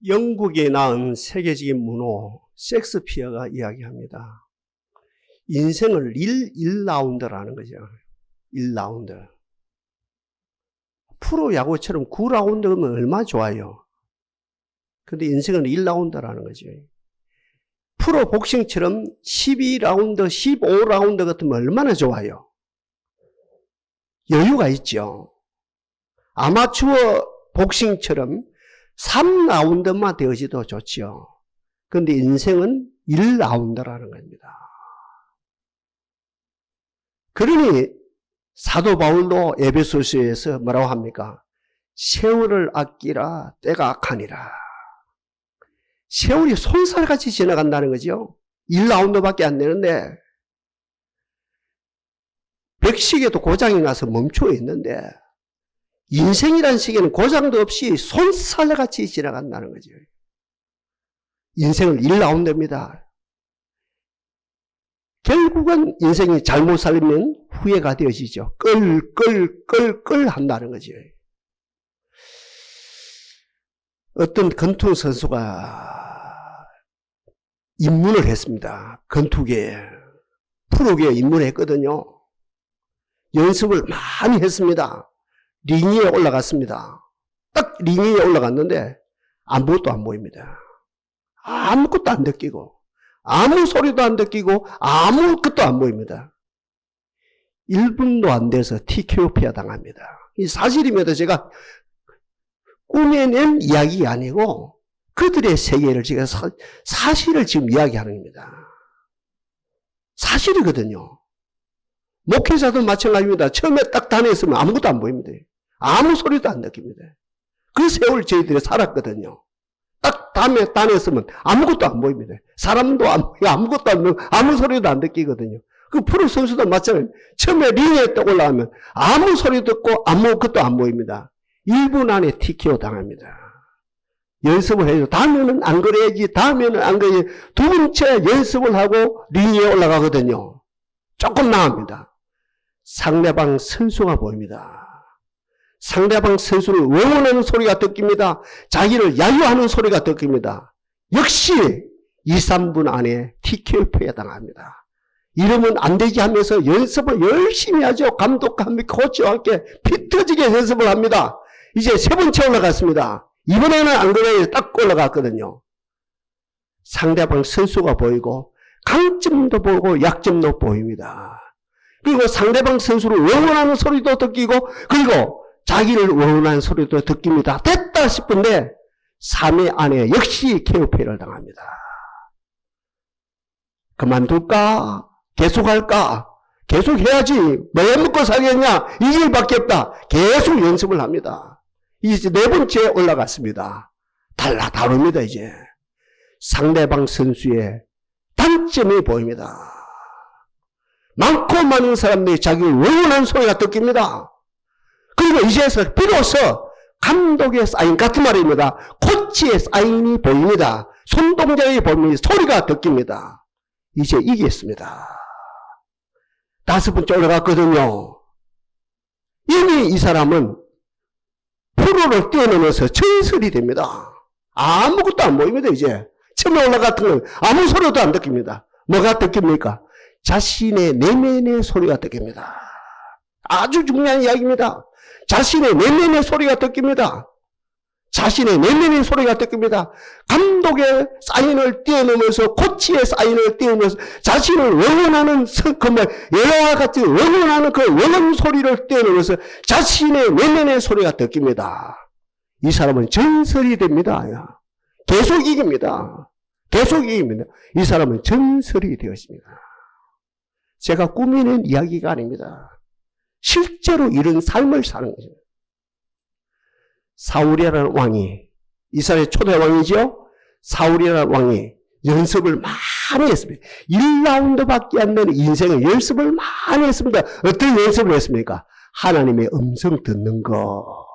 영국에 낳은 세계적인 문호 셰익스피어가 이야기합니다. 인생을 1라운드라는 거죠. 1라운드. 프로야구처럼 9라운드면 얼마나 좋아요. 근데 인생은 1라운드라는 거죠. 프로 복싱처럼 12라운드, 15라운드 같으면 얼마나 좋아요. 여유가 있죠. 아마추어 복싱처럼 3라운드만 되어지도 좋죠. 그런데 인생은 1라운드라는 겁니다. 그러니 사도 바울도 에베소서에서 뭐라고 합니까? 세월을 아끼라 때가 악하니라. 세월이 손살같이 지나간다는 거죠. 1라운드밖에 안 되는데 백식에도 고장이 나서 멈추어 있는데 인생이라는 시계는 고장도 없이 손살같이 지나간다는 거죠. 인생은 1라운드입니다. 결국은 인생이 잘못 살면 후회가 되어지죠. 끌 한다는 거죠. 어떤 권투 선수가 입문을 했습니다. 권투계에. 프로계에 입문했거든요. 연습을 많이 했습니다. 링 위에 올라갔습니다. 딱 링 위에 올라갔는데 아무것도 안 보입니다. 아무것도 안 느끼고 아무 소리도 안 느끼고 아무것도 안 보입니다. 1분도 안 돼서 TKO 당합니다. 이 사실입니다. 제가 꾸며낸 이야기가 아니고 그들의 세계를 제가 사실을 지금 이야기하는 겁니다. 사실이거든요. 목회자도 마찬가지입니다. 처음에 딱 다녔으면 아무것도 안 보입니다. 아무 소리도 안 느낍니다. 그 세월 저희들이 살았거든요. 딱 다녔으면 아무것도 안 보입니다. 사람도 안 보이고 아무것도 안 보이고 아무 소리도 안 느끼거든요. 그 프로 선수도 마찬가지입니다. 처음에 링에 딱 올라가면 아무 소리 듣고 아무것도 안 보입니다. 1분 안에 TKO 당합니다. 연습을 해요. 다음에는 안 그래야지, 다음에는 안 그래야지. 두 번째 연습을 하고 링 위에 올라가거든요. 조금 나갑니다. 상대방 선수가 보입니다. 상대방 선수를 응원하는 소리가 들립니다. 자기를 야유하는 소리가 들립니다. 역시 2, 3분 안에 TKO에 당합니다. 이러면 안 되지 하면서 연습을 열심히 하죠. 감독과 함께 코치와 함께 피 터지게 연습을 합니다. 이제 세 번째 올라갔습니다. 이번에는 안 그래요. 딱 올라갔거든요. 상대방 선수가 보이고 강점도 보고 약점도 보입니다. 그리고 상대방 선수를 응원하는 소리도 듣기고 그리고 자기를 응원하는 소리도 듣깁니다. 됐다 싶은데 3회 안에 역시 KO를 당합니다. 그만둘까? 계속할까? 계속해야지. 뭐 먹고 살겠냐? 이 길밖에 없다. 계속 연습을 합니다. 이제 네 번째 올라갔습니다. 다릅니다 이제. 상대방 선수의 단점이 보입니다. 많고 많은 사람들이 자기를 응원하는 소리가 들립니다. 그리고 이제서 비로소 감독의 사인 같은 말입니다. 코치의 사인이 보입니다. 손동작이 보입니다. 소리가 들립니다. 이제 이겼습니다. 다섯 번째 올라갔거든요. 이미 이 사람은 프로를 뛰어넘어서 전설이 됩니다. 아무것도 안 보입니다. 이제 처음에 올라갔던 건 아무 소리도 안 들립니다. 뭐가 들립니까? 자신의 내면의 소리가 들립니다. 아주 중요한 이야기입니다. 자신의 내면의 소리가 들립니다. 자신의 내면의 소리가 들립니다. 감독의 사인을 뛰어넘어서 코치의 사인을 뛰어넘어서 자신을 응원하는 여러와 같이 응원하는 그 응원 소리를 뛰어넘어서 자신의 내면의 소리가 들립니다. 이 사람은 전설이 됩니다. 계속 이깁니다. 계속 이깁니다. 이 사람은 전설이 되었습니다. 제가 꾸미는 이야기가 아닙니다. 실제로 이런 삶을 사는 거죠. 사울이라는 왕이, 이스라엘 초대 왕이죠? 사울이라는 왕이 연습을 많이 했습니다. 1라운드밖에 안 되는 인생을 연습을 많이 했습니다. 어떤 연습을 했습니까? 하나님의 음성 듣는 거,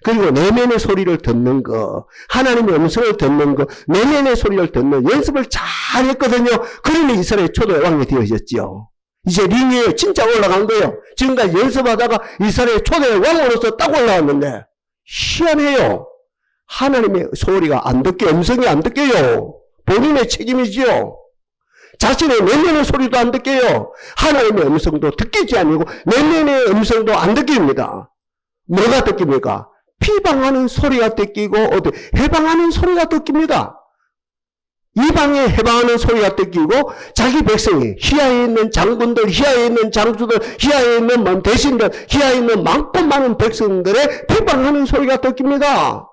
그리고 내면의 소리를 듣는 거, 하나님의 음성을 듣는 거, 내면의 소리를 듣는 연습을 잘 했거든요. 그러니 이스라엘 초대 왕이 되어졌죠. 이제 링 위에 진짜 올라간 거예요. 지금까지 연습하다가 이스라엘 초대 왕으로서 딱 올라왔는데 희한해요. 하나님의 소리가 안 듣게, 음성이 안 듣게요. 본인의 책임이지요. 자신의 내면의 소리도 안 듣게요. 하나님의 음성도 듣기지 아니고 내면의 음성도 안 듣깁니다. 뭐가 듣깁니까? 비방하는 소리가 듣기고 해방하는 소리가 듣깁니다. 이방에 해방하는 소리가 듣기고 자기 백성이 희야에 있는 장군들, 희야에 있는 장수들, 희야에 있는 대신들, 희야에 있는 많고 많은 백성들의 비방하는 소리가 듣깁니다.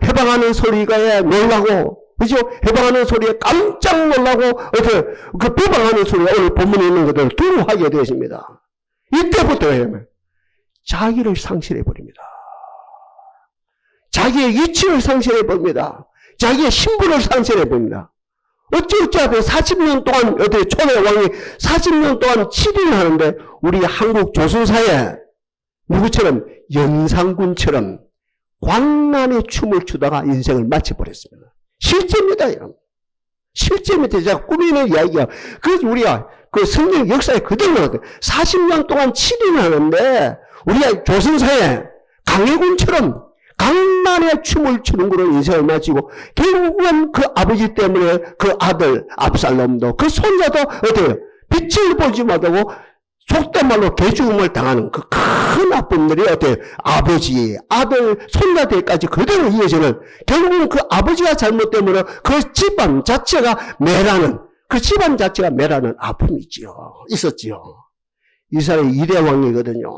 해방하는 소리가 놀라고, 그죠? 해방하는 소리에 깜짝 놀라고 그 비방하는 소리가 오늘 본문에 있는 것들을 두려워하게 되십니다. 이때부터 자기를 상실해버립니다. 자기의 위치를 상실해버립니다. 자기의 신분을 상실해버립니다. 어찌하든 40년 동안 초대 왕이 40년 동안 7일 하는데 우리 한국 조선사에 누구처럼 연산군처럼 광란의 춤을 추다가 인생을 마쳐버렸습니다. 실제입니다, 여러분. 실제입니다. 제가 꾸미는 이야기가. 그래서 우리가 그 성경 역사에 그대로 나왔어요. 40년 동안 7일 하는데 우리가 조선사에 강해군처럼 강란의 춤을 추는 걸로 인생을 마치고 결국은 그 아버지 때문에 그 아들 압살롬도 그 손자도 어때요? 빛을 보지 못하고 속된 말로 개죽음을 당하는 그 큰 아픔들이 어때요? 아버지, 아들, 손자들까지 그대로 이어지는 결국은 그 아버지가 잘못 때문에 그 집안 자체가 매라는 그 집안 자체가 매라는 아픔이 있었지요. 이스라엘 2대 왕이거든요.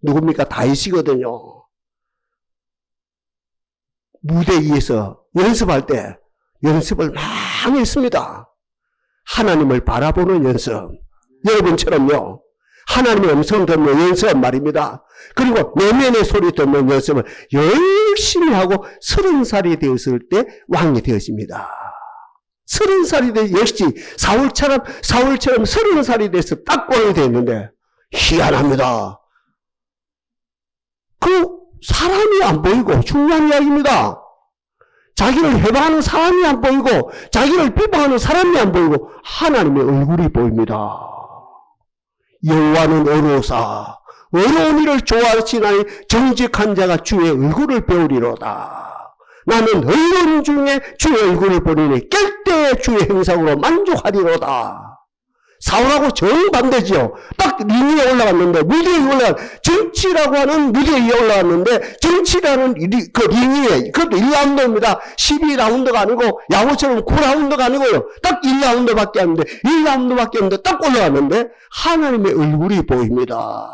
누굽니까? 다윗이거든요. 무대 위에서 연습할 때 연습을 많이 했습니다. 하나님을 바라보는 연습. 여러분처럼요. 하나님의 음성 듣는 연습 말입니다. 그리고 내면의 소리 듣는 연습을 열심히 하고 30살이 되었을 때 왕이 되었습니다. 30살이 돼 역시 사울처럼 30살이 돼서 딱 왕이 됐는데 희한합니다. 그 사람이 안 보이고 중요한 이야기입니다. 자기를 해방하는 사람이 안 보이고 자기를 비방하는 사람이 안 보이고 하나님의 얼굴이 보입니다. 여호와는 어로사 어려운 일을 좋아하시나니 정직한 자가 주의 얼굴을 배우리로다. 나는 어려운 중에 주의 얼굴을 보리니 깰 때 주의 행상으로 만족하리로다. 사울하고 정반대지요. 딱 링 위에 올라갔는데 무대 위에 정치라고 하는 무대 위에 올라갔는데 정치라는 그 링 위에 그것도 1라운드입니다. 12라운드가 아니고 야구처럼 9라운드가 아니고요. 딱 1라운드밖에 안 돼. 1라운드밖에 안 돼. 딱 올라갔는데 하나님의 얼굴이 보입니다.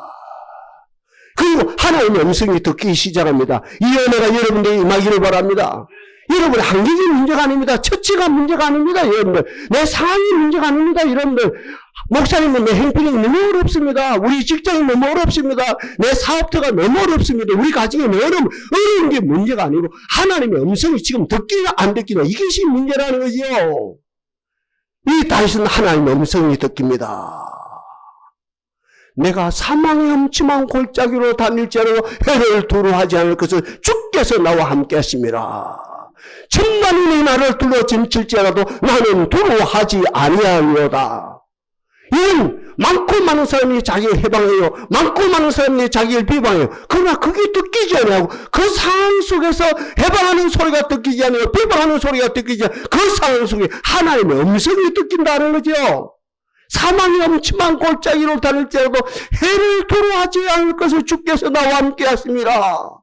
그리고 하나님의 음성이 듣기 시작합니다. 이 은혜가 여러분들이 임하기를 바랍니다. 여러분 한계적인 문제가 아닙니다. 처치가 문제가 아닙니다. 여러분들 내 상황이 문제가 아닙니다. 여러분들 목사님은 내 행편이 너무 어렵습니다. 우리 직장이 너무 어렵습니다. 내 사업터가 너무 어렵습니다. 우리 가정이 너무 어려운 게 문제가 아니고 하나님의 음성이 지금 듣기나 안 듣기나 이것이 문제라는 거지요. 이 다윗은 하나님의 음성이 듣깁니다. 내가 사망의 엄침한 골짜기로 다닐지라도 해를 두려워하지 않을 것을 주께서 나와 함께 하심이라. 천만인이 나를 둘러 점칠지라도 나는 두려워하지 아니하리로다. 이건 많고 많은 사람이 자기를 해방해요. 많고 많은 사람이 자기를 비방해요. 그러나 그게 듣기지 않냐고. 그 상황 속에서 해방하는 소리가 듣기지 않고 비방하는 소리가 듣기지 않고 그 상황 속에 하나님의 음성이 듣긴다는 거죠. 사망이 엄침한 골짜기로 다닐지라도 해를 두려워하지 않을 것을 주께서 나와 함께 하심이라.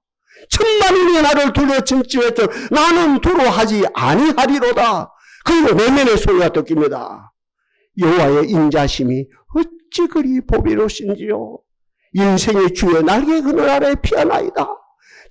천만인이 나를 둘러 침침했죠. 나는 두려워하지 아니하리로다. 그리고 내면의 소리가 듣깁니다. 여호와의 인자심이 어찌 그리 보배로우신지요. 인생의 주의 날개 그늘 아래 피하나이다.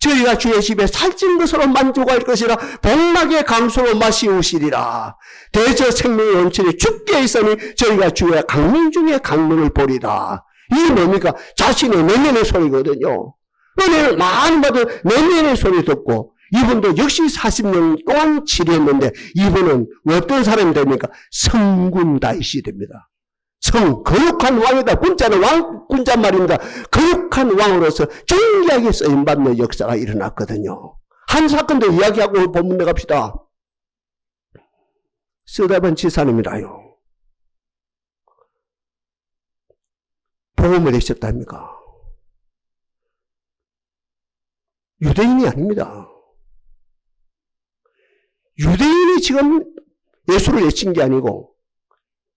저희가 주의 집에 살찐 것으로 만족할 것이라 복락의 강수로 마시우시리라. 대저 생명의 원천이 주께 있으니 저희가 주의 강릉 중에 강릉을 보리다. 이게 뭡니까? 자신의 내면의 소리거든요. 은혜를 많이 받은 내면의 소리 듣고 이분도 역시 40년 동안 치료했는데 이분은 어떤 사람이 됩니까? 성군 다윗이 됩니다. 거룩한 왕이다. 군자는 군자 말입니다. 거룩한 왕으로서 존귀하게 쓰임받는 역사가 일어났거든요. 한 사건도 이야기하고 본문에 갑시다. 스데반 지사님이라요. 복음을 내셨답니까? 유대인이 아닙니다. 유대인이 지금 예수를 외친 게 아니고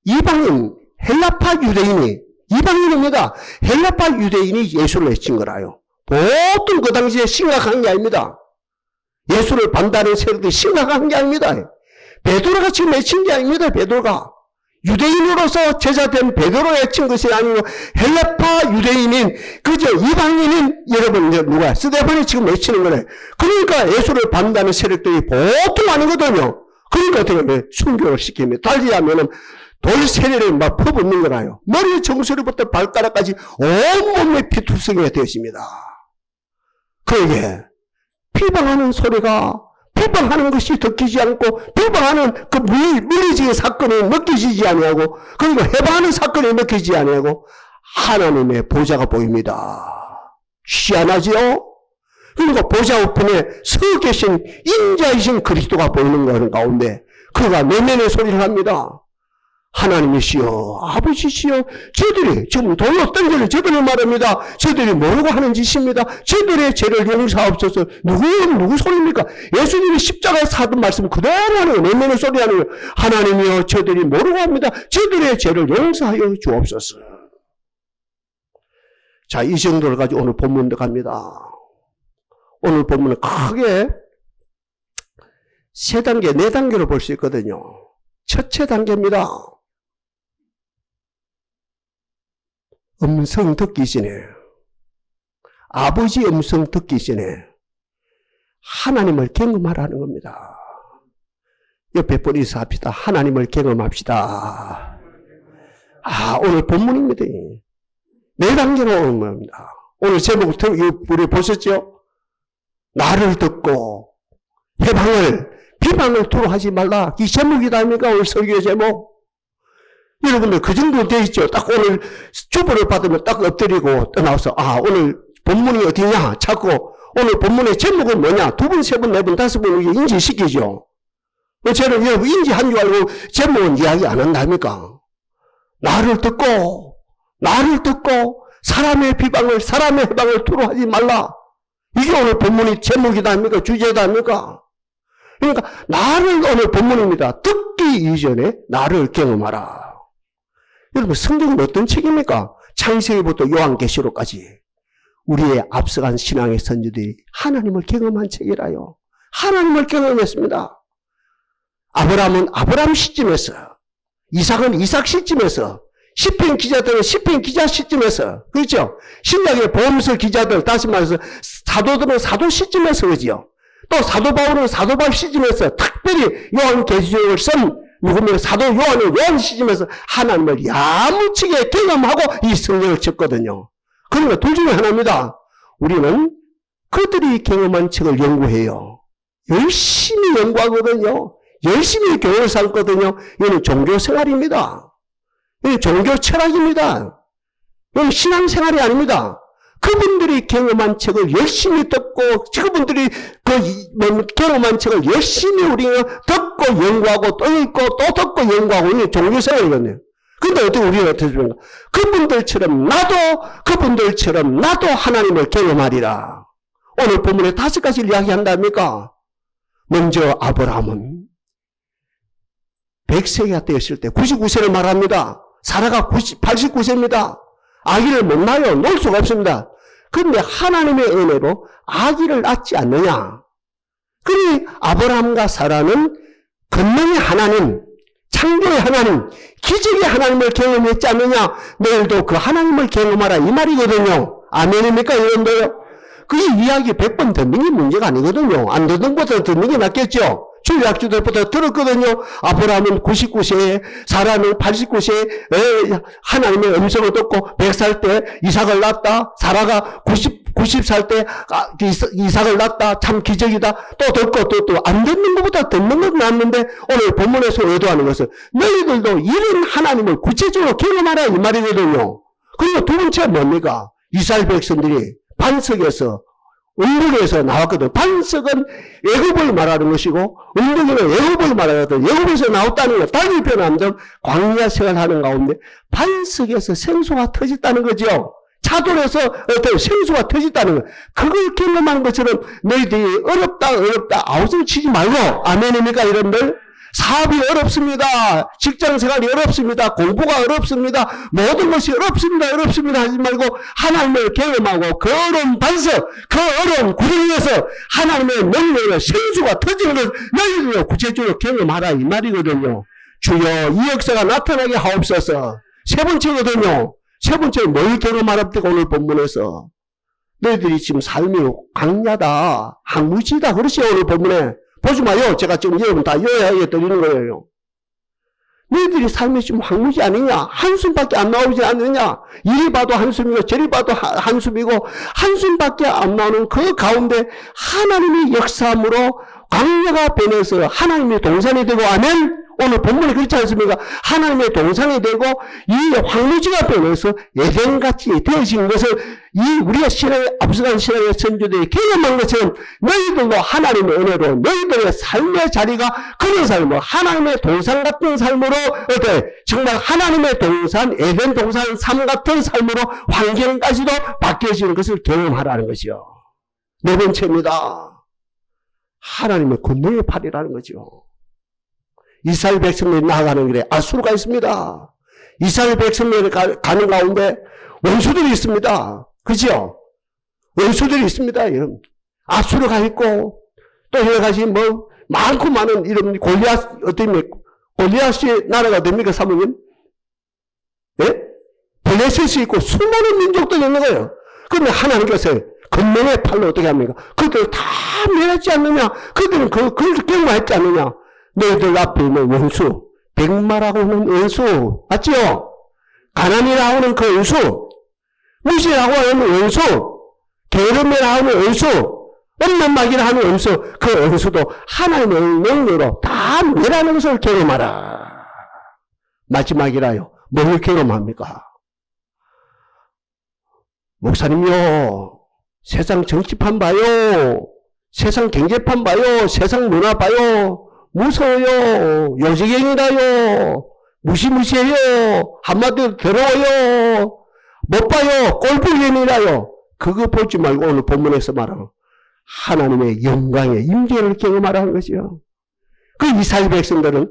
이방인, 헬라파 유대인이, 이방인입니다. 헬라파 유대인이 예수를 외친 거라요. 보통 그 당시에 심각한 게 아닙니다. 예수를 반대하는 세력들이 심각한 게 아닙니다. 베드로가 지금 외친 게 아닙니다. 베드로가. 유대인으로서 제자된 베드로가 외친 것이 아니고 헬라파 유대인인 그저 이방인인 여러분 누가 스데반이 지금 외치는 거네. 그러니까 예수를 반대하는 세력들이 보통 아니거든요. 그러니까 어떻게 순교를 시킵니다. 달리 하면은 돌 세례를 막 퍼붓는 거라요. 머리 정수리부터 발가락까지 온몸에 피투성이가 되었습니다. 그에게 비방하는 소리가, 비방하는 것이 듣기지 않고, 비방하는 그 물리적인 사건이 느껴지지 아니하고, 그리고 해방하는 사건이 느껴지지 아니하고, 하나님의 보좌가 보입니다. 희한하지요? 그리고 보좌 우편에 서 계신 인자이신 그리스도가 보이는 거는 가운데, 그가 내면의 소리를 합니다. 하나님이시여, 아버지시여, 저들이 지금 돌로 던져를 저들이 말합니다. 저들이 모르고 하는 짓입니다. 저들의 죄를 용서하옵소서. 누구 소리입니까? 예수님이 십자가에서 하던 말씀 그대로 하는 거예요. 내면의 소리 하는 거예요. 하나님이여, 저들이 모르고 합니다. 저들의 죄를 용서하여 주옵소서. 자, 이 정도를 가지고 오늘 본문도 갑니다. 오늘 본문은 크게 세 단계, 네 단계로 볼 수 있거든요. 첫째 단계입니다. 음성 듣기 전에, 아버지 음성 듣기 전에 하나님을 경험하라는 겁니다. 옆에 뿌리서 합시다. 하나님을 경험합시다. 오늘 본문입니다. 네 단계로 오는 겁니다. 오늘 제목 우리 보셨죠? 나를 듣고 해방을, 비방을 토로하지 말라. 이 제목이다 아닙니까? 오늘 설교의 제목. 여러분들 그 정도 돼 있죠. 딱 오늘 주보를 받으면 딱 엎드리고 떠나와서 오늘 본문이 어디냐 찾고 오늘 본문의 제목은 뭐냐 두 번, 세 번, 네 번, 다섯 번 인지시키죠. 저는 여러분 인지한 줄 알고 제목은 이야기 안 한답니까? 나를 듣고 사람의 비방을, 사람의 해방을 토로하지 말라. 이게 오늘 본문의 제목이다 아닙니까? 주제다 아닙니까? 그러니까 나를 오늘 본문입니다. 듣기 이전에 나를 경험하라. 여러분 성경은 어떤 책입니까? 창세기부터 요한계시록까지 우리의 앞서간 신앙의 선지들이 하나님을 경험한 책이라요. 하나님을 경험했습니다. 아브라함은 아브라함 시점에서, 이삭은 이삭 시점에서, 시편 기자들은 시편 기자 시점에서, 그렇죠? 신약의 보험서 기자들, 다시 말해서 사도들은 사도 시점에서, 그죠? 또 사도 바울은 사도 바울 시점에서, 특별히 요한계시록을 쓴 누구면 사도 요한은 요한 시점에서 하나님을 야무지게 경험하고 이 성경을 쳤거든요. 그러니까 둘 중에 하나입니다. 우리는 그들이 경험한 책을 연구해요. 열심히 연구하거든요. 열심히 교회를 삼거든요. 이거는 종교생활입니다. 이건 종교 철학입니다. 이건 신앙생활이 아닙니다. 그분들이 경험한 책을 열심히 듣고, 그분들이 경험한 책을 열심히 우리가 듣고 연구하고 또 읽고 또 듣고 연구하고, 이게 종교생활이거든요. 근데 어떻게 우리가 어떻게 됩니까? 그분들처럼 나도 하나님을 경험하리라. 오늘 본문에 5가지를 이야기한답니까? 먼저 아브라함은 100세가 되었을 때 99세를 말합니다. 사라가 89세입니다. 아기를 못 낳아요. 놓을 수가 없습니다. 그런데 하나님의 은혜로 아기를 낳지 않느냐. 그러니 아브라함과 사라는 권능의 하나님, 창조의 하나님, 기적의 하나님을 경험했지 않느냐. 너희도 그 하나님을 경험하라 이 말이거든요. 아멘입니까 여러분들? 그 이야기 100번 듣는 게 문제가 아니거든요. 안 듣는 것보다 듣는 게 낫겠죠. 주일학교들부터 들었거든요. 아브라함은 99세에, 사라는 89세에 하나님의 음성을 듣고 100살 때 이삭을 낳았다. 사라가 90살 때 이삭을 낳았다. 참 기적이다. 또 듣고 또 안 듣는 것보다 듣는 건 낫는데 오늘 본문에서 의도하는 것은 너희들도 이런 하나님을 구체적으로 경험하라 이 말이거든요. 그리고 두 번째 뭡니까? 이스라엘 백성들이 반석에서 음복에서 나왔거든. 반석은 애굽을 말하는 것이고 음복에는 애굽을 말하거든. 애굽에서 나왔다는 거 달리 표현하면 광야 생활하는 가운데 반석에서 생수가 터졌다는 거죠. 차돌에서 어떤 생수가 터졌다는 거. 그걸 경험하는 것처럼 너희들이 어렵다 아우성 치지 말고, 아멘입니까 여러분들? 사업이 어렵습니다. 직장생활이 어렵습니다. 공부가 어렵습니다. 모든 것이 어렵습니다 하지 말고 하나님을 경험하고 그 어려운 반석, 그 어려운 구덩이에서 하나님의 능력의 생수가 터지는 것을 너희들도 구체적으로 경험하라 이 말이거든요. 주여 이 역사가 나타나게 하옵소서. 세 번째거든요. 세 번째 뭘 경험하랍니까? 오늘 본문에서 너희들이 지금 삶이 강야다, 항무지다 그렇지. 오늘 본문에 보지 마요. 제가 지금 여러분 다 요약해 드리는 거예요. 너희들이 삶이 지금 황무지 아니냐? 한숨밖에 안 나오지 않느냐? 이리 봐도 한숨이고 저리 봐도 한숨이고 한숨밖에 안 나오는 그 가운데 하나님의 역사함으로 광야가 변해서 하나님의 동산이 되고, 아멘? 오늘 본문이 그렇지 않습니까? 하나님의 동산이 되고 이 황무지가 변해서 에덴같이 되어진 것을 이 우리가 앞서간 신앙의 선조들이 경험한 것처럼 너희들도 하나님의 은혜로 너희들의 삶의 자리가 그런 삶으로 하나님의 동산 같은 삶으로 정말 하나님의 동산, 에덴 동산 삶 같은 삶으로 환경까지도 바뀌어지는 것을 경험하라는 것이요. 네 번째입니다. 하나님의 권능의 팔이라는 거죠. 이스라엘 백성들이 나아가는 길에 아수르가 있습니다. 이스라엘 백성들이 가는 가운데 원수들이 있습니다. 그죠? 원수들이 있습니다. 이런 아수르가 있고 또 여러 가지 많고 많은 이런 골리앗이 나라가 됩니까, 사모님? 예? 블레셋이 있고 수많은 민족들이 있는 거예요. 그런데 하나님께서 권능의 팔로 어떻게 합니까? 그들을 다 멸하지 않느냐? 그들은 그걸 경험했지 않느냐? 너희들 앞에 있는 원수, 백마라고 하는 원수, 맞지요? 가난이라고 하는 그 원수, 무시라고 하는 원수, 게으름이라고 하는 원수, 엄만막이라 하는 원수, 그 원수도 하나님의 능력으로 다 멸하는 것을 경험하라. 마지막이라요. 뭘 경험합니까? 목사님요, 세상 정치판 봐요, 세상 경제판 봐요, 세상 문화 봐요, 무서워요. 요지경이라요. 무시무시해요. 한마디로 더러워요. 못 봐요. 꼴불견이라요. 그거 보지 말고 오늘 본문에서 말하는 하나님의 영광의 임재를 경험하라는 것이요. 그 이스라엘 백성들은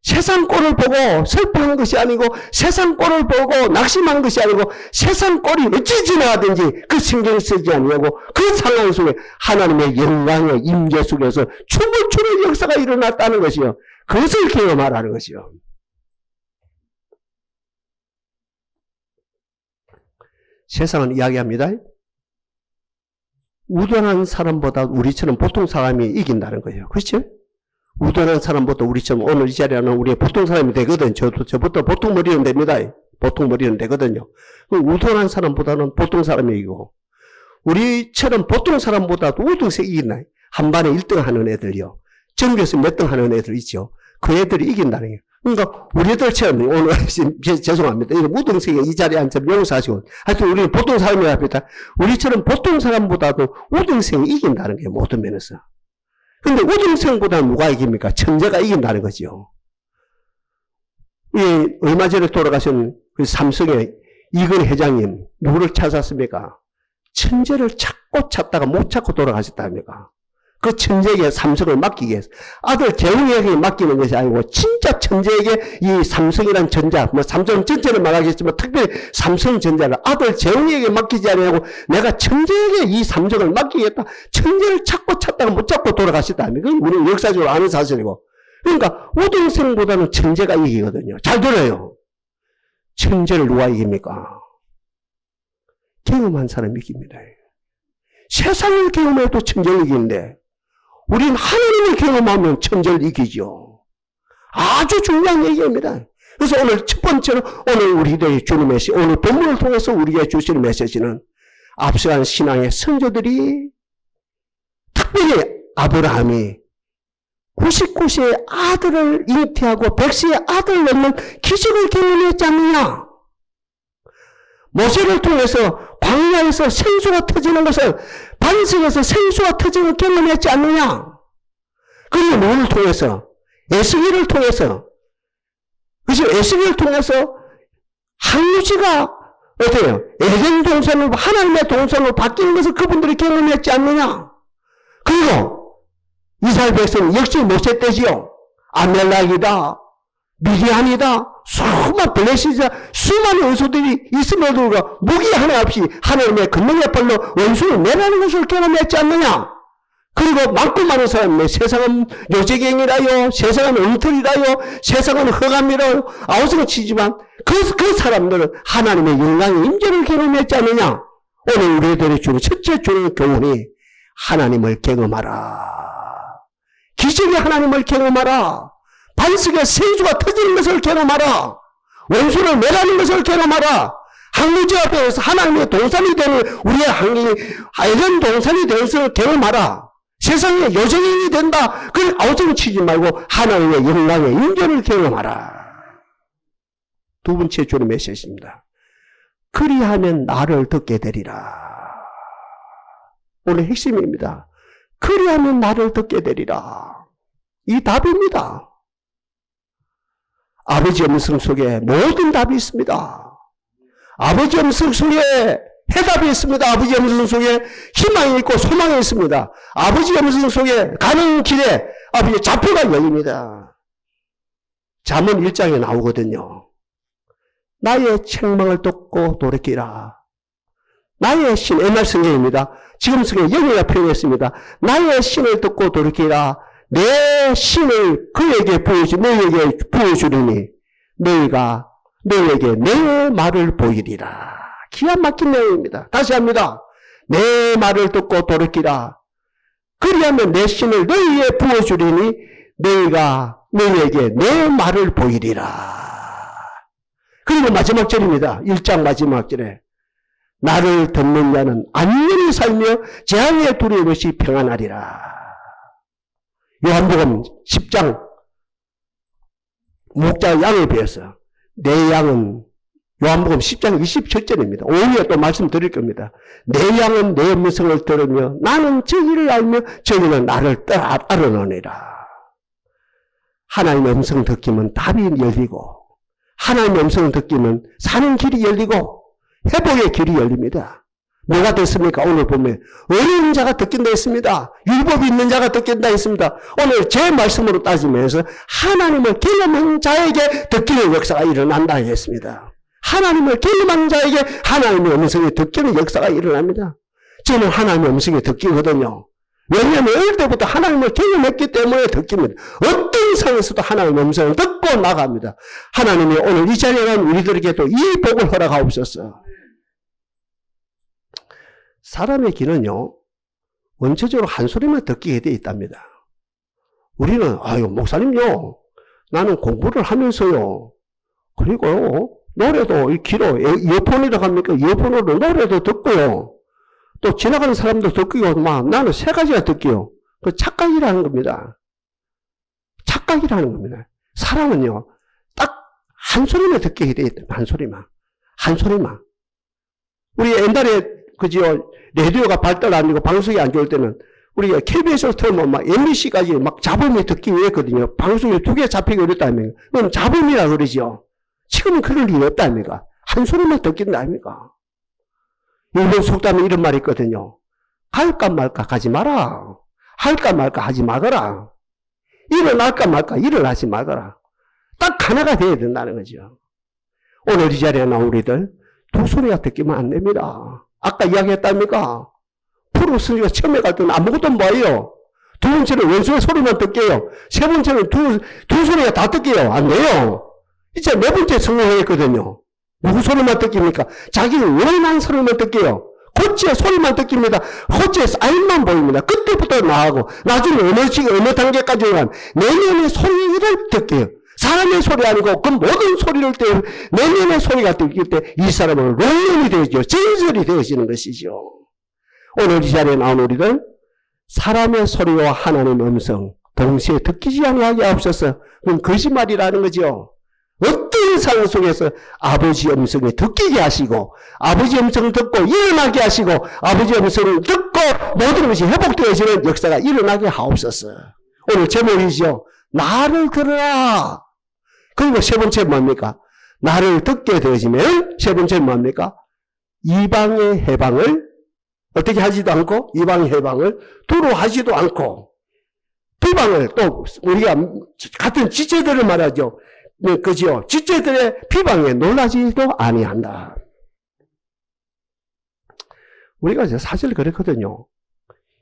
세상 꼴을 보고 슬퍼하는 것이 아니고, 세상 꼴을 보고 낙심하는 것이 아니고, 세상 꼴이 어찌 지나가든지 그 신경 쓰지 아니하고 그 상황 속에 하나님의 영광의 임재 속에서 춤을 추는 역사가 일어났다는 것이요. 그것을 경험하라는 것이요. 세상은 이야기합니다. 우둔한 사람보다 우리처럼 보통 사람이 이긴다는 거예요. 그렇죠? 우둔한 사람보다 우리처럼 오늘 이 자리에 하는 우리의 보통 사람이 되거든. 저부터 보통 머리는 됩니다. 보통 머리는 되거든요. 우둔한 사람보다는 보통 사람이 이기고, 우리처럼 보통 사람보다도 우등생 이긴다. 한 반에 1등 하는 애들이요. 전교에서 몇 등 하는 애들 있죠. 그 애들이 이긴다는 거예요. 그러니까 우리들처럼 오늘 죄송합니다. 우등생이 이 자리에 앉아 용서하시고, 하여튼 우리는 보통 사람이랍니다. 우리처럼 보통 사람보다도 우등생이 이긴다는 게 모든 면에서. 근데 우등생보다 누가 이깁니까? 천재가 이긴다는 거죠. 얼마 전에 돌아가신 그 삼성의 이근 회장님, 누구를 찾았습니까? 천재를 찾다가 못 찾고 돌아가셨답니까? 그 천재에게 삼성을 맡기기 위해서. 아들 재웅이에게 맡기는 것이 아니고, 진짜 천재에게 이 삼성이란 전자, 삼성 전체는 말하겠지만, 특별히 삼성전자를 아들 재웅이에게 맡기지 않냐고, 내가 천재에게 이 삼성을 맡기겠다. 천재를 찾다가 못 찾고 돌아가셨다니까. 우리는 역사적으로 아는 사실이고. 그러니까, 우등생보다는 천재가 이기거든요. 잘 들어요. 천재를 누가 이깁니까? 경험한 사람이 이깁니다. 세상을 경험해도 천재를 이기는데, 우리는 하나님을 경험하면 천재를 이기죠. 아주 중요한 얘기입니다. 그래서 오늘 첫 번째로 오늘 우리들의 주님의 오늘 본문을 통해서 우리에게 주시는 메시지는 앞서간 신앙의 선조들이, 특별히 아브라함이 99세의 아들을 잉태하고 100세의 아들을 낳는 기적을 경험했지 않느냐. 모세를 통해서 광야에서 생수가 터지는 것을, 반석에서 생수가 터지는 걸 경험했지 않느냐. 그리고 누구를 통해서? 에스겔을 통해서. 그래서 에스겔을 통해서 항무지가 어때요? 에덴 동산으로 하나님의 동산으로 바뀌는 것을 그분들이 경험했지 않느냐? 그리고 이스라엘 백성은 역시 모세 때지요. 아멜렉이다, 미디안이다, 수많은 블레시자, 수많은 원수들이 있음에도 불구하고 무기 하나 없이 하나님의 권능의 발로 원수를 내라는 것을 경험했지 않느냐? 그리고 많고 많은 사람이 세상은 요재경이라요, 세상은 엉터리라요, 세상은 흑암이라요, 아우성을 치지만 그 사람들은 하나님의 영광의 임재를 경험했지 않느냐? 오늘 우리들의 주는 첫째 주는 교훈이 하나님을 경험하라. 기적의 하나님을 경험하라. 반석의 생수가 터지는 것을 경험하라. 원수를 내라는 것을 경험하라. 항무지 앞에서 하나님의 동산이 되는 우리의 에덴 동산이 되는 것을 경험하라. 세상에 요정인이 된다. 그걸 아우성 치지 말고 하나님의 영광의 임재를 경험하라. 두 번째 주의 메시지입니다. 그리하면 나를 듣게 되리라. 오늘 핵심입니다. 그리하면 나를 듣게 되리라. 이 답입니다. 아버지 음성 속에 모든 답이 있습니다. 아버지 음성 속에 해답이 있습니다. 아버지 음성 속에 희망이 있고 소망이 있습니다. 아버지 음성 속에 가는 길에 아버지 좌표가 열립니다. 잠언 1장에 나오거든요. 나의 책망을 듣고 돌이키라. 나의 신, 옛날 성경입니다. 지금 성경에 영어가 표현했습니다. 나의 신을 듣고 돌이키라. 내 신을 그에게 너에게 부어주리니 너희가 너에게 내 말을 보이리라. 기가 막힌 내용입니다. 다시 합니다. 내 말을 듣고 돌이키라. 그리하면 내 신을 너희에게 부어주리니 너희가 너희에게 내 말을 보이리라. 그리고 마지막 절입니다. 1장 마지막 절에 나를 듣는 자는 안전히 살며 재앙의 두려움 없이 평안하리라. 요한복음 10장 목자 양에 비해서 내 양은 요한복음 10장 27절입니다. 오후에 또 말씀드릴 겁니다. 내 양은 내 음성을 들으며 나는 저희를 알며 저희는 나를 따르느니라. 하나님의 음성 듣기면 답이 열리고 하나님의 음성을 듣기면 사는 길이 열리고 회복의 길이 열립니다. 뭐가 됐습니까? 오늘 보면 어려운 자가 듣긴다 했습니다. 율법이 있는 자가 듣긴다 했습니다. 오늘 제 말씀으로 따지면서 하나님을 경험한 자에게 듣기는 역사가 일어난다 했습니다. 하나님을 경험한 자에게 하나님의 음성이 듣기는 역사가 일어납니다. 저는 하나님의 음성이 듣기거든요. 왜냐하면 어릴 때부터 하나님을 경험했기 때문에 듣깁니다. 어떤 상황에서도 하나님의 음성을 듣고 나갑니다. 하나님이 오늘 이 자리에 난 우리들에게도 이 복을 허락하옵소서. 사람의 귀는요, 원체적으로 한 소리만 듣게 되어 있답니다. 우리는, 목사님요, 나는 공부를 하면서요, 그리고 노래도 이 귀로, 이어폰이라고 합니까? 이어폰으로 노래도 듣고요, 또 지나가는 사람도 듣고요, 나는 세 가지가 듣고요. 그 착각이라는 겁니다. 착각이라는 겁니다. 사람은요, 딱 한 소리만 듣게 되어 있다. 한 소리만. 한 소리만. 우리 옛날에, 라디오가 발달 안 되고 방송이 안 좋을 때는 우리가 KBS를 틀면 막 MBC까지 막 잡음이 듣기 위했거든요. 방송이 두 개 잡히기 어렵다니까. 그럼 잡음이라 그러죠. 지금은 그럴 일이 없다니까. 한 소리만 듣긴다 아닙니까? 일본 속담에 이런 말이 있거든요. 갈까 말까 가지 마라. 할까 말까 하지 말거라. 일어날까 말까 일어나지 말거라. 딱 하나가 돼야 된다는 거죠. 오늘 이 자리에 나온 우리들 두 소리가 듣기만 안 됩니다. 아까 이야기했답니까? 프로 스님가 처음에 갈 때는 아무것도 뭐예요? 두 번째는 원수의 소리만 듣게요. 세 번째는 두 소리가 다 듣게요. 안 돼요. 이제 네 번째 성공했거든요. 누구 소리만 듣깁니까? 자기는 원하는 소리만 듣게요. 고치의 소리만 듣깁니다. 고치의 사인만 보입니다. 그때부터 나하고 나중에 어느 단계까지 간 내면의 소리를 듣게요. 사람의 소리 아니고 그 모든 소리를 내면의 소리가 들릴 때 이 사람은 롱런이 되어지죠. 전설이 되어지는 것이죠. 오늘 이 자리에 나온 우리들 사람의 소리와 하나님의 음성 동시에 듣기지 않게 하옵소서. 그럼 거짓말이라는 거죠. 어떤 상황 속에서 아버지 음성을 듣게 하시고 아버지 음성을 듣고 일어나게 하시고 아버지 음성을 듣고 모든 것이 회복되어지는 역사가 일어나게 하옵소서. 오늘 제목이죠. 나를 들으라. 그리고 세 번째 뭡니까? 나를 듣게 되어지면 세 번째 뭡니까? 이방의 해방을 어떻게 하지도 않고, 이방의 해방을 두루 하지도 않고, 비방을 또 우리가 같은 지체들을 말하죠. 그죠? 지체들의 비방에 놀라지도 아니한다. 우리가 사실 그렇거든요.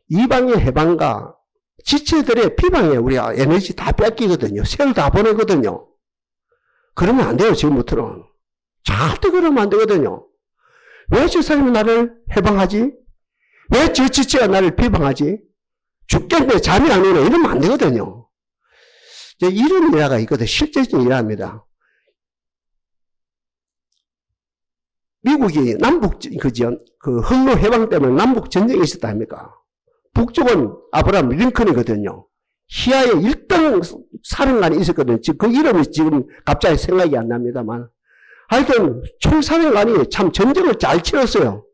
이방의 해방과 지체들의 비방에 우리가 에너지 다 뺏기거든요. 세월 다 보내거든요. 그러면 안 돼요, 지금부터는. 절대 그러면 안 되거든요. 왜 저 사람이 나를 해방하지? 왜 저 지체가 나를 비방하지? 죽겠네, 잠이 안 오네. 이러면 안 되거든요. 이런 일화가 있거든요. 실제적인 일화입니다. 미국이 남북, 그 항로 해방 때문에 남북 전쟁이 있었다 아닙니까? 북쪽은 아브라함 링컨이거든요. 시아의 1등 사령관이 있었거든요. 그 이름이 지금 갑자기 생각이 안 납니다만. 하여튼, 총사령관이 참 전쟁을 잘 치렀어요.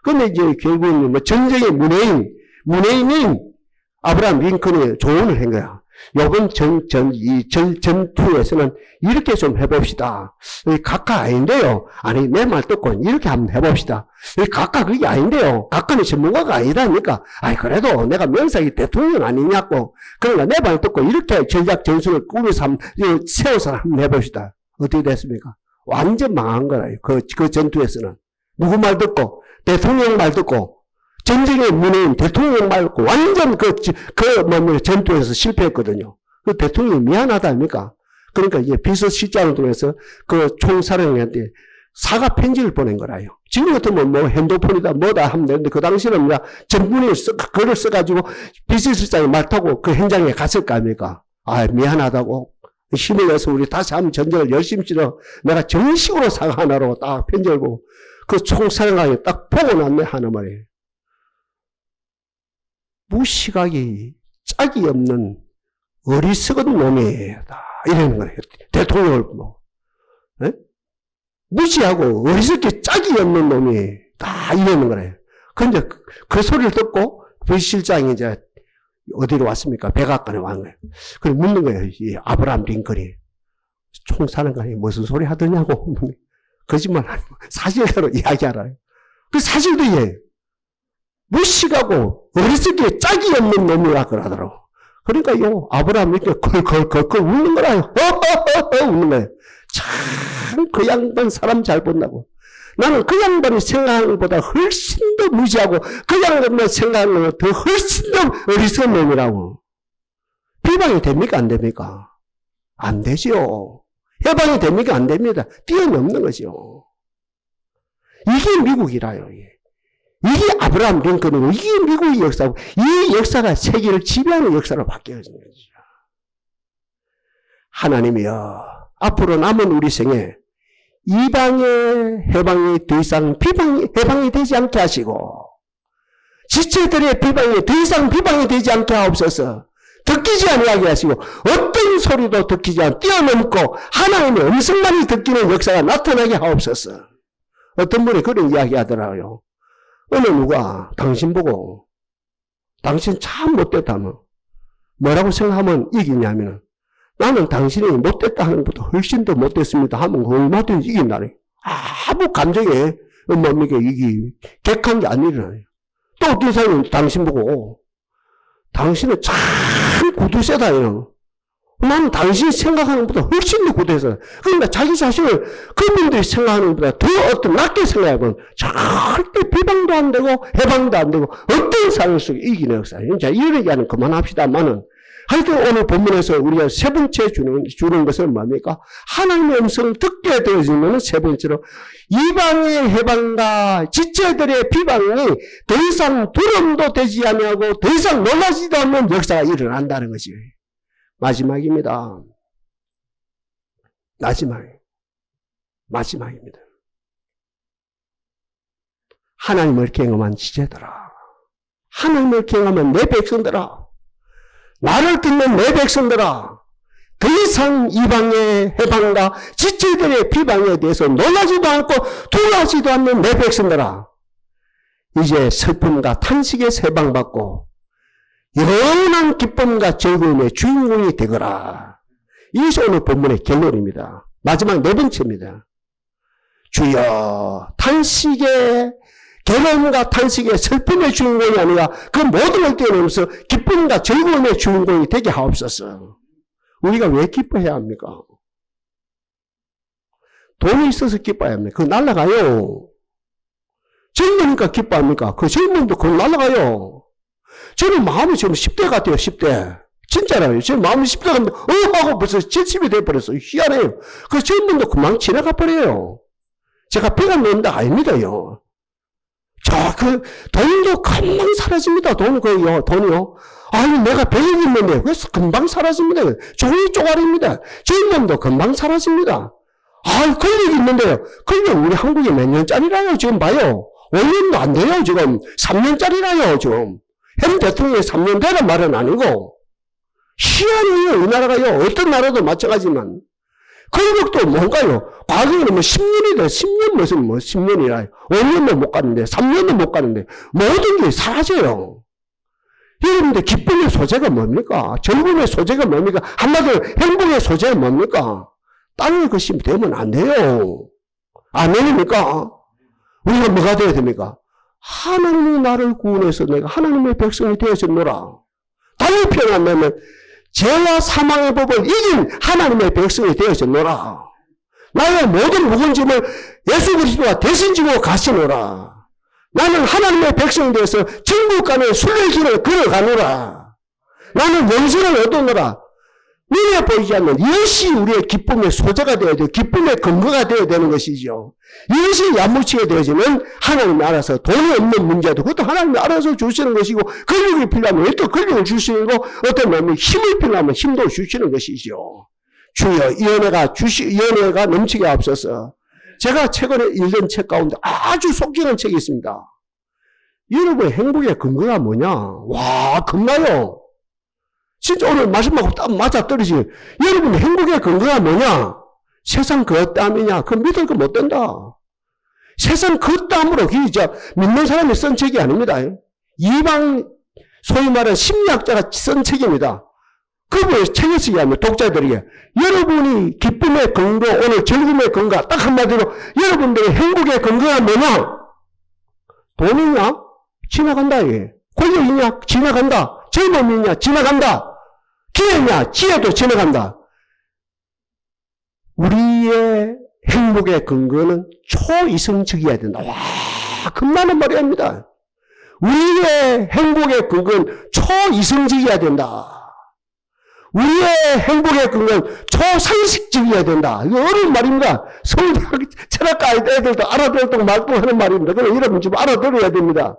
근데 이제 결국은 뭐 전쟁의 문외인인 아브라함 링컨이 조언을 한 거야. 요번 전투에서는 이렇게 좀 해봅시다. 각하 아닌데요. 아니, 내 말 듣고 이렇게 한번 해봅시다. 각하 그게 아닌데요. 각하는 전문가가 아니다니까. 아이, 그래도 내가 명색이 대통령 아니냐고. 그러니까 내 말 듣고 이렇게 전략 전술을 꾸며서 세워서 한번 해봅시다. 어떻게 됐습니까? 완전 망한 거라요. 그 전투에서는. 누구 말 듣고, 대통령 말 듣고, 전쟁의 문외인 대통령 말 듣고, 완전 전투에서 실패했거든요. 그 대통령이 미안하다 아닙니까? 그러니까 이제 비서실장을 통해서 그 총사령관한테 사과 편지를 보낸 거라요. 지금 같으면 뭐 핸드폰이다 뭐다 하면 되는데, 그 당시에는 그냥 전문의 글을 써가지고 비서실장이 말 타고 그 현장에 갔을 거 아닙니까? 아, 미안하다고. 힘을 내서 우리 다시 한번 전쟁을 열심히 치러 내가 정식으로 사과 하나로 딱 편지를 보고 그 총사령관이 딱 보고 났네 하는 말이에요. 무시각이 짝이 없는 어리석은 놈이다 이러는 거예요. 대통령을 뭐 무시하고 어리석게 짝이 없는 놈이 다 이러는 거예요. 근데 그 소리를 듣고 부실장이 이제 어디로 왔습니까? 백악관에 왔는 거예요. 그래 묻는 거예요. 이 아브라함 링컨이. 총사령관이 무슨 소리 하더냐고. 거짓말 아니고 사실대로 이야기하라. 그 사실도 이해해요. 무식하고 어리석게 짝이 없는 놈이라 그러더라고. 그러니까 요 아브라함 링컨이 걸 웃는 거라요. 웃는 거예요. 참 그 양반 사람 잘 본다고. 나는 그 양반이 생각하는 것보다 훨씬 더 무지하고 그 양반이 생각하는 것보다 더 훨씬 더 어리석은 놈이라고. 비방이 됩니까? 안 됩니까? 안 되죠. 해방이 됩니까? 안 됩니다. 뛰어넘는 거죠. 이게 미국이라요. 이게 아브라함 링컨이고 이게 미국의 역사고 이 역사가 세계를 지배하는 역사로 바뀌어진 거죠. 하나님이여 앞으로 남은 우리 생에 이방의 해방이 더 이상 해방이 되지 않게 하시고 지체들의 비방이 더 이상 비방이 되지 않게 하옵소서. 듣기지 아니하게 하시고 어떤 소리도 듣기지 않고 뛰어넘고 하나님의 음성만이 듣기는 역사가 나타나게 하옵소서. 어떤 분이 그런 이야기 하더라고요. 어느 누가 당신 보고 당신 참 못됐다면 뭐라고 생각하면 이기냐면 나는 당신이 못됐다 하는 것보다 훨씬 더 못됐습니다 하면 얼마든지 이긴다니. 아무 감정에 뭡니까 이게 객한 게 아니라요. 또 어떤 사람은 당신 보고 당신은 참 구두세다 이런. 나는 당신이 생각하는 것보다 훨씬 더 구두세다. 그러니까 자기 자신을 그분들이 생각하는 것보다 더 어떤 낮게 생각하면 절대 비방도 안 되고 해방도 안 되고 어떤 삶 속에 이기는 역사예요. 자, 이런 얘기는 그만합시다만은 하여튼 오늘 본문에서 우리가 세 번째 주는 것은 뭡니까? 하나님의 음성을 듣게 되어지면 세 번째로 이방의 해방과 지체들의 비방이 더 이상 두려움도 되지 아니하고 더 이상 놀라지도 않는 역사가 일어난다는 것이 마지막입니다. 마지막입니다. 하나님을 경험한 지체들아, 하나님을 경험한 내 백성들아, 나를 듣는 내 백성들아, 더 이상 이방의 해방과 지체들의 비방에 대해서 놀라지도 않고 두려워하지도 않는 내 백성들아, 이제 슬픔과 탄식에서 해방받고 영원한 기쁨과 즐거움의 주인공이 되거라. 이것이 오늘 본문의 결론입니다. 마지막 네 번째입니다. 주여, 탄식의 괴로움과 탄식의 슬픔의 주인공이 아니라 그 모든 걸 뛰어넘어서 기쁨과 즐거움의 주인공이 되게 하옵소서. 우리가 왜 기뻐해야 합니까? 돈이 있어서 기뻐해야 합니까? 그거 날아가요. 젊으니까 기뻐합니까? 그 젊음도 그거 날아가요. 저는 마음이 지금 10대 같아요, 10대. 진짜라요. 지금 마음이 10대 같은데, 하고 벌써 70이 돼버렸어요. 희한해요. 그 젊음도 금방 지나가 버려요. 제가 배가 넘는다 아닙니다요. 그 돈도 금방 사라집니다. 돈이요. 아니, 내가 100억 있는데, 그래서 금방 사라집니다. 종이 쪼가리입니다. 젊음도 금방 사라집니다. 권력이 있는데요. 권력 우리 한국에 몇 년짜리라요, 지금 봐요. 5년도 안 돼요, 지금. 3년짜리라요, 지금. 현 대통령이 3년 되란 말은 아니고. 희한해요, 이 나라가요. 어떤 나라도 마찬가지지만. 권력도 뭔가요? 과거에는 10년이다. 10년 무슨 10년이라. 5년도 못 가는데, 3년도 못 가는데, 모든 게 사라져요. 여러분들, 기쁨의 소재가 뭡니까? 즐거움의 소재가 뭡니까? 한마디로 행복의 소재가 뭡니까? 땅의 것이 되면 안 돼요. 아멘입니까? 우리가 뭐가 되어야 됩니까? 하나님이 나를 구원해서 내가 하나님의 백성이 되어졌노라. 다른 표현을 하면 죄와 사망의 법을 이긴 하나님의 백성이 되어졌노라. 나의 모든 묵은짐을 예수 그리스도가 대신 지고 가시노라. 나는 하나님의 백성이 되어서 천국 가는 순례길을 걸어가노라. 나는 영생을 얻어노라. 눈에 보이지 않는 이것이 우리의 기쁨의 소재가 되어야 돼요. 기쁨의 근거가 되어야 되는 것이죠. 이것이 야무치게 되어지면 하나님이 알아서 돈이 없는 문제도 그것도 하나님이 알아서 주시는 것이고, 권력이 필요하면 또 권력을 주시는 거, 어떤 마음에 힘이 필요하면 힘도 주시는 것이죠. 주여, 이 은혜가 넘치게 앞서서 제가 최근에 읽은 책 가운데 아주 속기는 책이 있습니다. 여러분의 행복의 근거가 뭐냐? 와, 겁나요. 진짜 오늘 말씀하고 딱 맞아 떨어지네. 여러분의 행복의 근거가 뭐냐? 세상 그 땀이냐? 그거 믿을 거 못 된다. 세상 그 땀으로, 진짜 믿는 사람이 쓴 책이 아닙니다. 이방, 소위 말하는 심리학자가 쓴 책입니다. 그분의 책을 쓰게 하면 독자들에게 여러분이 기쁨의 근거, 오늘 즐거움의 근거, 딱 한마디로 여러분들의 행복의 근거가 뭐냐? 돈이냐? 지나간다, 이게. 권력이냐? 지나간다. 젊음이냐? 지나간다. 기회냐? 지혜도 지나간다. 우리의 행복의 근거는 초이성적이어야 된다. 와, 겁나는 말입니다. 우리의 행복의 근거는 초이성적이어야 된다. 우리의 행복의 근거는 초상식적이어야 된다. 이거 어려운 말입니다. 서울대학 철학과 애들도 알아들었다고 말하는 말입니다. 그럼 여러분 좀 알아들어야 됩니다.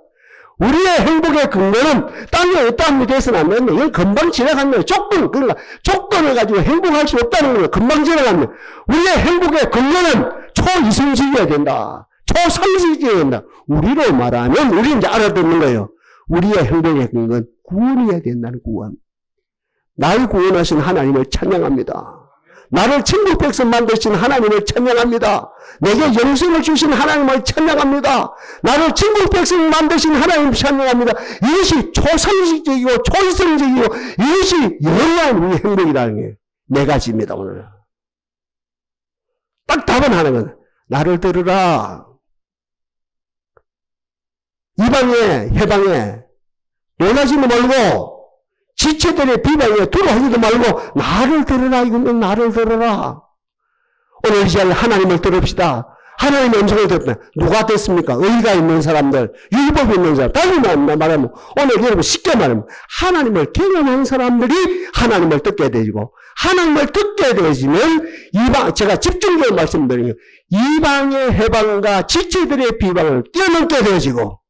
우리의 행복의 근거는 땅에 어떠함이 돼서는 안 됩니다. 이건 금방 지나갑니다. 그러니까 조건을 가지고 행복할 수 없다는 거예요. 금방 지나갑니다. 우리의 행복의 근거는 초이성적이어야 된다. 초상식적이어야 된다. 우리로 말하면 우리 이제 알아듣는 거예요. 우리의 행복의 근거는 구원이어야 된다는 구원. 날 구원하신 하나님을 찬양합니다. 나를 천국 백성 만드신 하나님을 찬양합니다. 내게 영생을 주신 하나님을 찬양합니다. 나를 천국 백성 만드신 하나님을 찬양합니다. 이것이 초상식적이고 초이성적이고 이것이 영원한 우리 행복이라는 게 네 가지입니다. 오늘 딱 답은 하나는 나를 들으라. 이방에 해방에 놀라지도 말고 지체들의 비방에 두려워하지도 말고 나를 들으라. 이거는 나를 들으라. 오늘 이 시간에 하나님을 들읍시다. 하나님의 음성을 들읍시다. 누가 됐습니까? 의가 있는 사람들, 율법이 있는 사람. 다시 말하면 오늘 여러분 쉽게 말하면 하나님을 경험한 사람들이 하나님을 듣게 되고, 하나님을 듣게 되시면 이방, 제가 집중적으로 말씀드리면 이방의 해방과 지체들의 비방을 뛰어넘게 되어지고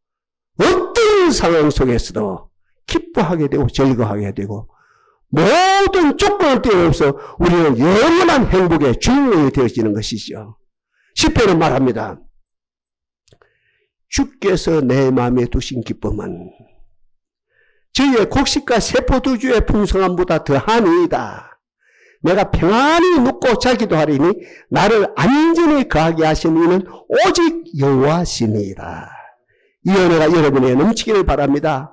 어떤 상황 속에서도 기뻐하게 되고 즐거워하게 되고 모든 조건을 뛰어넘어서 우리는 영원한 행복의 주인공이 되어지는 것이죠. 시편은 말합니다. 주께서 내 마음에 두신 기쁨은 저희의 곡식과 세포두주의 풍성함보다 더하니이다. 내가 평안히 눕고 자기도 하리니 나를 안전히 거하게 하신 이는 오직 여호와시니이다. 이 은혜가 여러분에게 넘치기를 바랍니다.